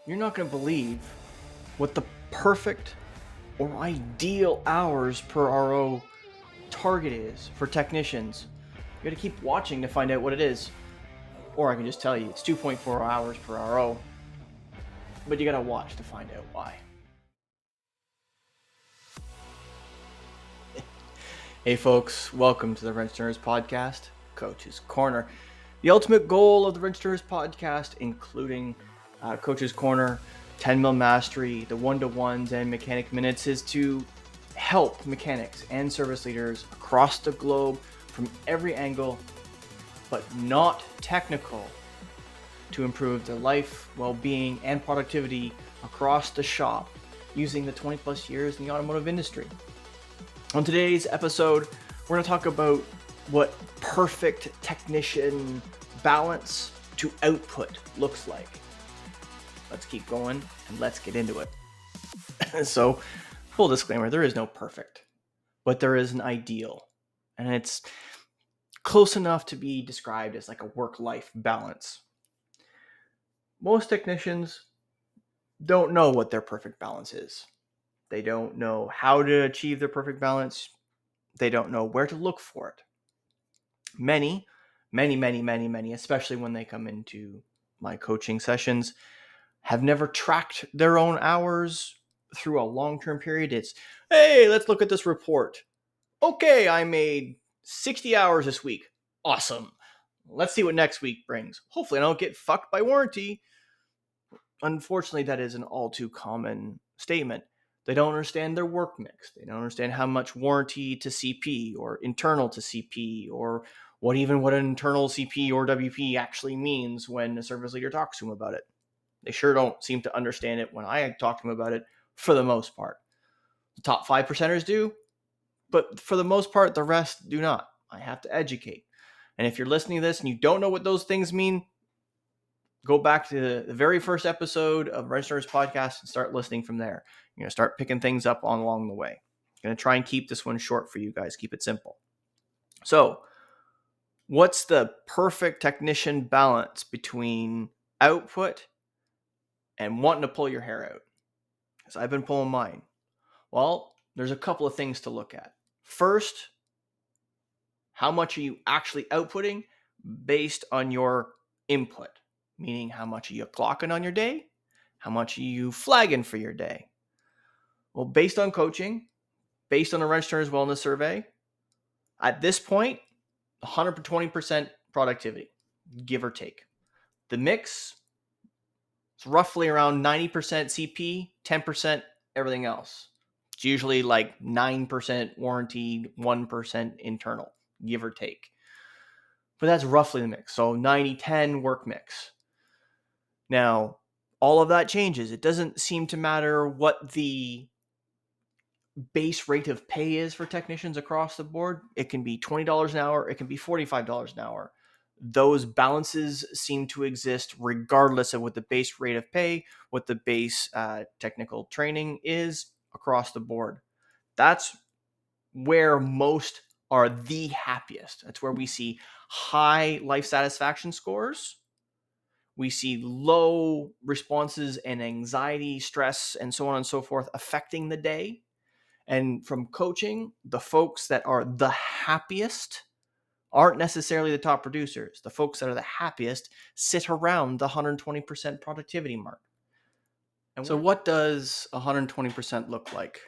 You're not going to believe what the perfect or ideal hours per RO target is for technicians. You got to keep watching to find out what it is. Or I can just tell you it's 2.4 hours per RO, but you got to watch to find out why. Hey folks, welcome to the Wrench Turners podcast, Coach's Corner. The ultimate goal of the Wrench Turners podcast, including Coach's Corner, 10 mil mastery, the one-to-ones, and mechanic minutes, is to help mechanics and service leaders across the globe from every angle, but not technical, to improve their life, well-being, and productivity across the shop using the 20 plus years in the automotive industry. On today's episode, we're going to talk about what perfect technician balance to output looks like. Let's keep going and let's get into it. So, full disclaimer, there is no perfect, but there is an ideal, and it's close enough to be described as like a work-life balance. Most technicians don't know what their perfect balance is. They don't know how to achieve their perfect balance. They don't know where to look for it. Many, especially when they come into my coaching sessions, have never tracked their own hours through a long-term period. It's, hey, let's look at this report. Okay, I made 60 hours this week. Awesome. Let's see what next week brings. Hopefully I don't get fucked by warranty. Unfortunately, that is an all too common statement. They don't understand their work mix. They don't understand how much warranty to CP or internal to CP or what an internal CP or WP actually means when a service leader talks to them about it. They sure don't seem to understand it when I talk to them about it for the most part. The top 5%ers do, but for the most part, the rest do not. I have to educate. And if you're listening to this and you don't know what those things mean, go back to the very first episode of Wrench Turners podcast and start listening from there. You're going to start picking things up on along the way. I'm going to try and keep this one short for you guys. Keep it simple. So, what's the perfect technician balance between output and wanting to pull your hair out? Because I've been pulling mine. Well, there's a couple of things to look at. First, how much are you actually outputting based on your input? Meaning, how much are you clocking on your day? How much are you flagging for your day? Well, based on coaching, based on the Wrench Turners Wellness Survey, at this point, 120% productivity, give or take. The mix is roughly around 90% CP, 10% everything else. It's usually like 9% warranty, 1% internal, give or take. But that's roughly the mix. So 90-10 work mix. Now, all of that changes. It doesn't seem to matter what the base rate of pay is for technicians across the board. It can be $20 an hour. It can be $45 an hour. Those balances seem to exist regardless of what the base rate of pay, what the base technical training is across the board. That's where most are the happiest. That's where we see high life satisfaction scores. We see low responses and anxiety, stress, and so on and so forth affecting the day. And from coaching, the folks that are the happiest aren't necessarily the top producers. The folks that are the happiest sit around the 120% productivity mark. And so what does 120% look like?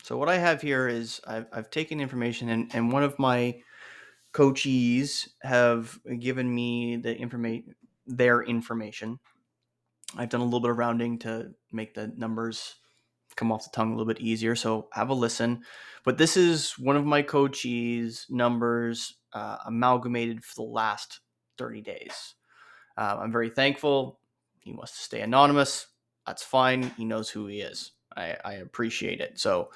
So what I have here is I've taken information and one of my coachees have given me their information. I've done a little bit of rounding to make the numbers come off the tongue a little bit easier. So have a listen. But this is one of my coachees' numbers amalgamated for the last 30 days. I'm very thankful. He wants to stay anonymous. That's fine. He knows who he is. I appreciate it. So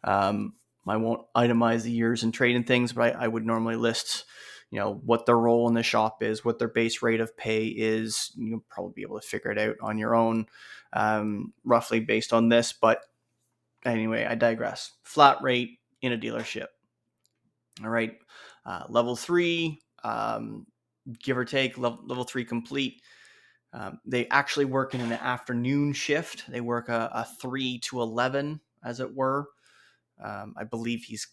I won't itemize the years and trade and things, but I would normally list, what their role in the shop is, what their base rate of pay is. You'll probably be able to figure it out on your own, roughly based on this. But anyway, I digress. Flat rate in a dealership. All right. Level 3, give or take, level 3 complete. They actually work in an afternoon shift. They work a 3 to 11, as it were. I believe he's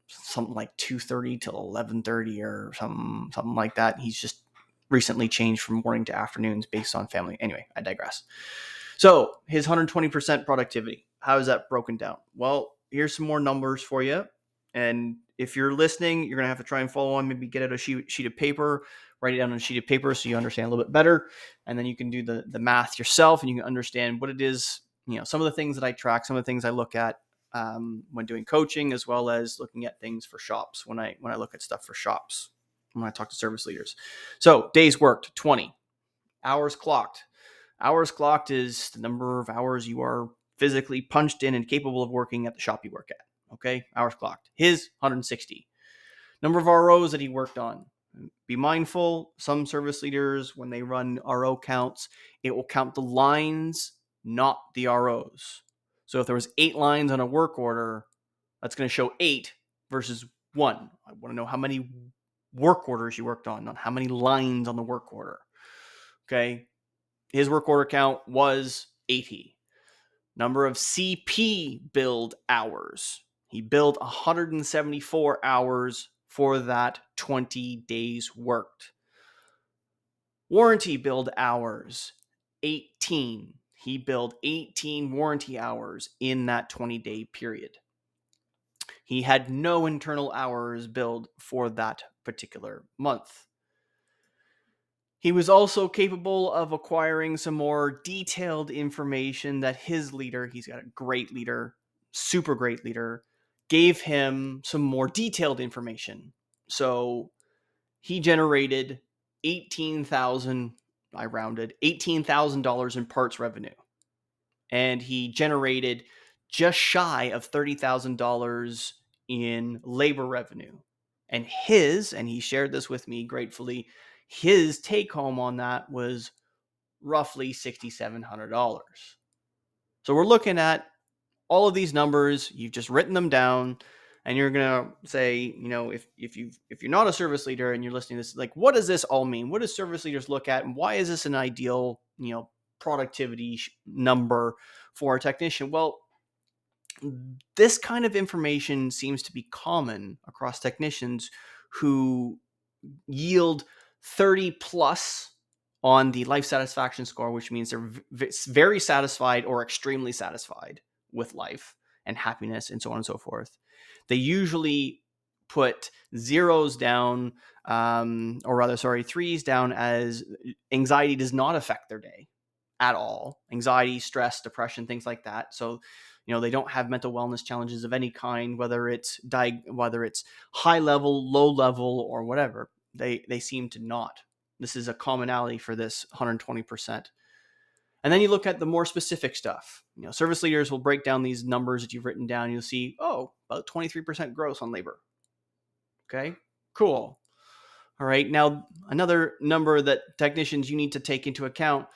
something like 2:30 till 11:30 or something like that. He's just recently changed from morning to afternoons based on family. Anyway, I digress. So his 120% productivity, how is that broken down? Well, here's some more numbers for you. And if you're listening, you're going to have to try and follow on, maybe get out a sheet of paper, write it down on a sheet of paper so you understand a little bit better. And then you can do the math yourself and you can understand what it is, some of the things that I track, some of the things I look at when doing coaching, as well as looking at things for shops when I look at stuff for shops, when I talk to service leaders. So days worked, 20. Hours clocked. Hours clocked is the number of hours you are physically punched in and capable of working at the shop you work at. Okay, hours clocked. His 160. Number of ROs that he worked on. Be mindful, some service leaders, when they run RO counts, it will count the lines, not the ROs. So if there was 8 lines on a work order, that's going to show 8 versus 1. I want to know how many work orders you worked on, not how many lines on the work order. Okay. His work order count was 80. Number of CP billed hours. He billed 174 hours for that 20 days worked. Warranty billed hours, 18. He billed 18 warranty hours in that 20-day period. He had no internal hours billed for that particular month. He was also capable of acquiring some more detailed information that his leader, he's got a great leader, super great leader, gave him some more detailed information. So he generated I rounded, $18,000 in parts revenue. And he generated just shy of $30,000 in labor revenue. And he shared this with me gratefully, his take home on that was roughly $6,700. So we're looking at all of these numbers. You've just written them down, and you're gonna say, if you're not a service leader and you're listening to this, like, what does this all mean? What do service leaders look at, and why is this an ideal, productivity number for a technician? Well, this kind of information seems to be common across technicians who yield 30 plus on the life satisfaction score, which means they're very satisfied or extremely satisfied with life and happiness and so on and so forth. They usually put zeros down, threes down, as anxiety does not affect their day at all. Anxiety, stress, depression, things like that. So, they don't have mental wellness challenges of any kind, whether it's high level, low level, or whatever. They seem to not. This is a commonality for this 120%. And then you look at the more specific stuff. Service leaders will break down these numbers that you've written down. You'll see, about 23% gross on labor. Okay, cool. All right, now another number that technicians you need to take into account.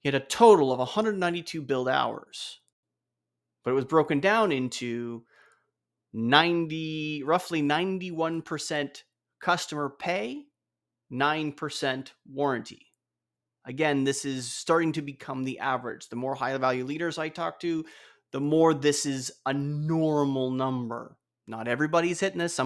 He had a total of 192 billed hours, but it was broken down into roughly 91% customer pay, 9% warranty. Again, this is starting to become the average. The more high value leaders I talk to, the more this is a normal number. Not everybody's hitting this.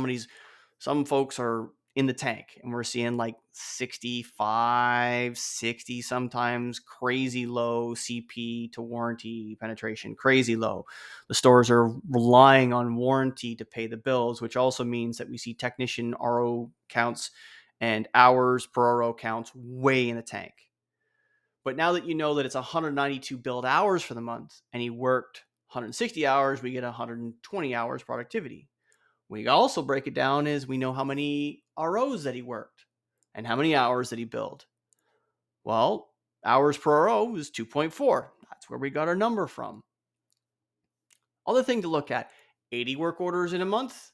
Some folks are in the tank, and we're seeing like 65, 60, sometimes crazy low CP to warranty penetration, crazy low. The stores are relying on warranty to pay the bills, which also means that we see technician RO counts and hours per RO counts way in the tank. But now that you know that it's 192 billed hours for the month and he worked 160 hours, we get 120 hours productivity. We also break it down as we know how many ROs that he worked and how many hours that he billed. Well, hours per RO is 2.4. That's where we got our number from. Other thing to look at, 80 work orders in a month,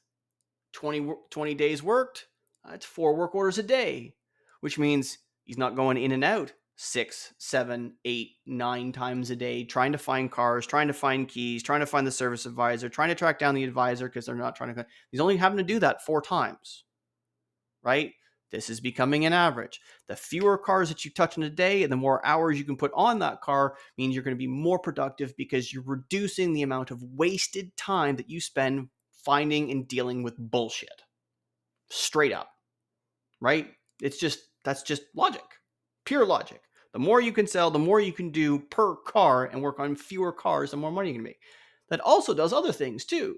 20 days worked, that's 4 work orders a day, which means he's not going in and out 6, 7, 8, 9 times a day, trying to find cars, trying to find keys, trying to find the service advisor, trying to track down the advisor because they're not trying to. He's only having to do that 4 times, right? This is becoming an average. The fewer cars that you touch in a day and the more hours you can put on that car means you're going to be more productive because you're reducing the amount of wasted time that you spend finding and dealing with bullshit. Straight up, right? That's just logic, pure logic. The more you can sell, the more you can do per car and work on fewer cars, the more money you can make. That also does other things too.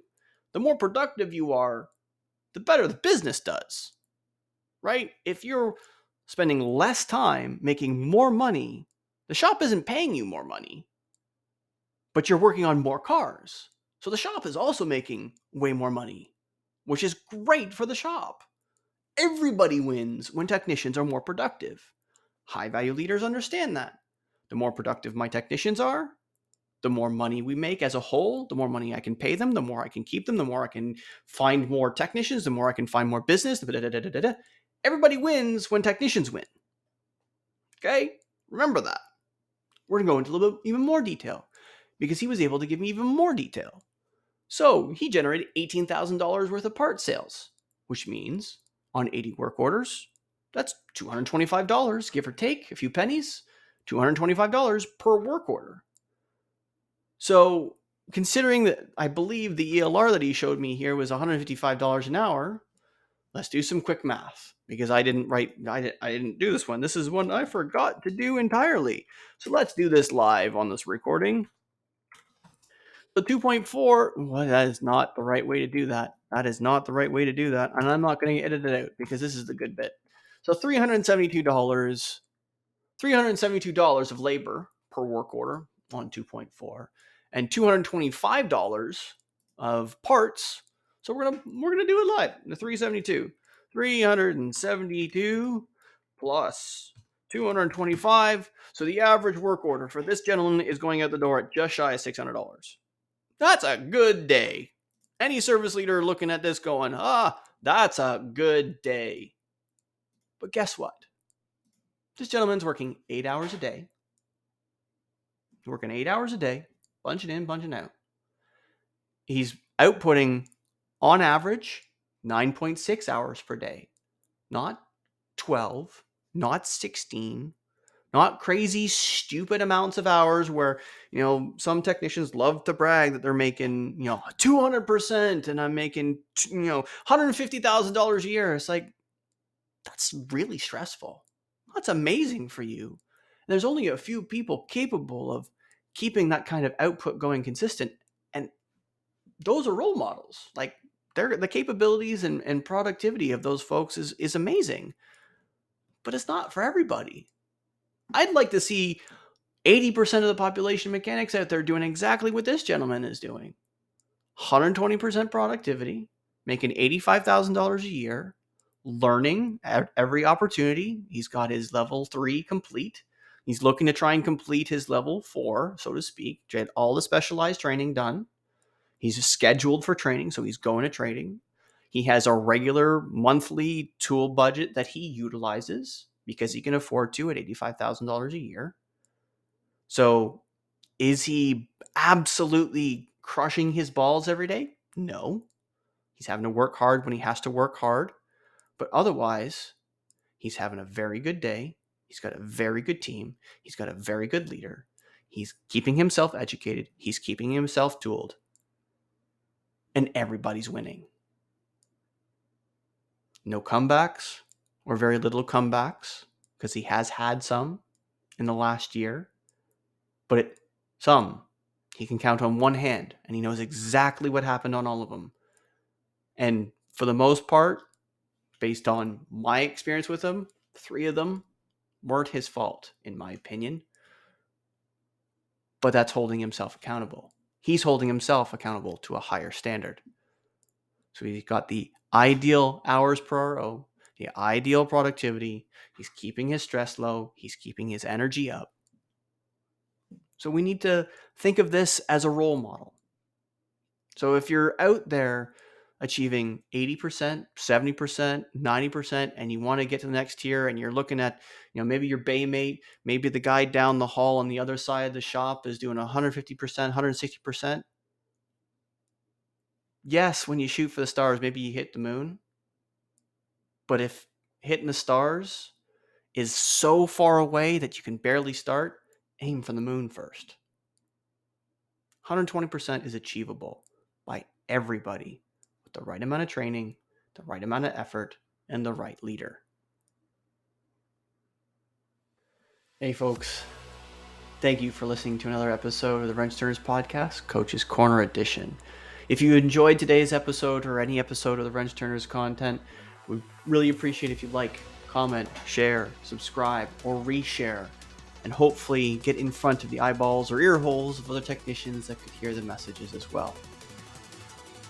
The more productive you are, the better the business does, right? If you're spending less time making more money, the shop isn't paying you more money, but you're working on more cars. So the shop is also making way more money, which is great for the shop. Everybody wins when technicians are more productive. High value leaders understand that. The more productive my technicians are, the more money we make as a whole, the more money I can pay them, the more I can keep them, the more I can find more technicians, the more I can find more business. Everybody wins when technicians win. Okay? Remember that. We're going to go into a little bit even more detail because he was able to give me even more detail. So he generated $18,000 worth of part sales, which means on 80 work orders, that's $225, give or take a few pennies, $225 per work order. So considering that I believe the ELR that he showed me here was $155 an hour, let's do some quick math because I didn't do this one. This is one I forgot to do entirely. So let's do this live on this recording. The 2.4, well, that is not the right way to do that. That is not the right way to do that. And I'm not going to edit it out because this is the good bit. So $372 of labor per work order on 2.4 and $225 of parts. So we're gonna do it live. The 372 plus 225. So the average work order for this gentleman is going out the door at just shy of $600. That's a good day. Any service leader looking at this going, that's a good day. But guess what? This gentleman's working 8 hours a day. Working 8 hours a day, bunching in, bunching out. He's outputting, on average, 9.6 hours per day. Not 12, not 16, not crazy, stupid amounts of hours where, some technicians love to brag that they're making, 200% and I'm making, $150,000 a year. It's like, that's really stressful. That's amazing for you. And there's only a few people capable of keeping that kind of output going consistent. And those are role models. Like, the capabilities and productivity of those folks is amazing. But it's not for everybody. I'd like to see 80% of the population mechanics out there doing exactly what this gentleman is doing. 120% productivity, making $85,000 a year, learning at every opportunity. He's got his level 3 complete. He's looking to try and complete his level 4, so to speak, get all the specialized training done. He's scheduled for training, so he's going to training. He has a regular monthly tool budget that he utilizes because he can afford to at $85,000 a year. So is he absolutely crushing his balls every day? No. He's having to work hard when he has to work hard. But otherwise, he's having a very good day. He's got a very good team. He's got a very good leader. He's keeping himself educated. He's keeping himself tooled. And everybody's winning. No comebacks or very little comebacks because he has had some in the last year. But some he can count on one hand and he knows exactly what happened on all of them. And for the most part, based on my experience with him, 3 of them weren't his fault, in my opinion. But that's holding himself accountable. He's holding himself accountable to a higher standard. So he's got the ideal hours per RO, the ideal productivity. He's keeping his stress low. He's keeping his energy up. So we need to think of this as a role model. So if you're out there achieving 80%, 70%, 90%, and you want to get to the next tier and you're looking at, maybe your bay mate, maybe the guy down the hall on the other side of the shop is doing 150%, 160%. Yes, when you shoot for the stars, maybe you hit the moon. But if hitting the stars is so far away that you can barely start, aim for the moon first. 120% is achievable by everybody with the right amount of training, the right amount of effort, and the right leader. Hey folks, thank you for listening to another episode of the Wrench Turners Podcast, Coach's Corner Edition. If you enjoyed today's episode or any episode of the Wrench Turners content, we'd really appreciate if you like, comment, share, subscribe, or reshare, and hopefully get in front of the eyeballs or ear holes of other technicians that could hear the messages as well.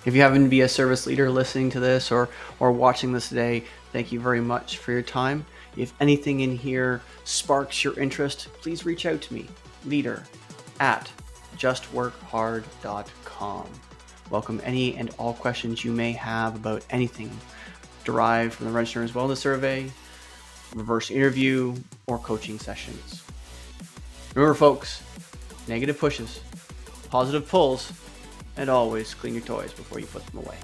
If you happen to be a service leader listening to this or watching this today, thank you very much for your time. If anything in here sparks your interest, please reach out to me, leader@justworkhard.com. Welcome any and all questions you may have about anything derived from the Wrench Turners Wellness Survey, reverse interview, or coaching sessions. Remember folks, negative pushes, positive pulls, and always clean your toys before you put them away.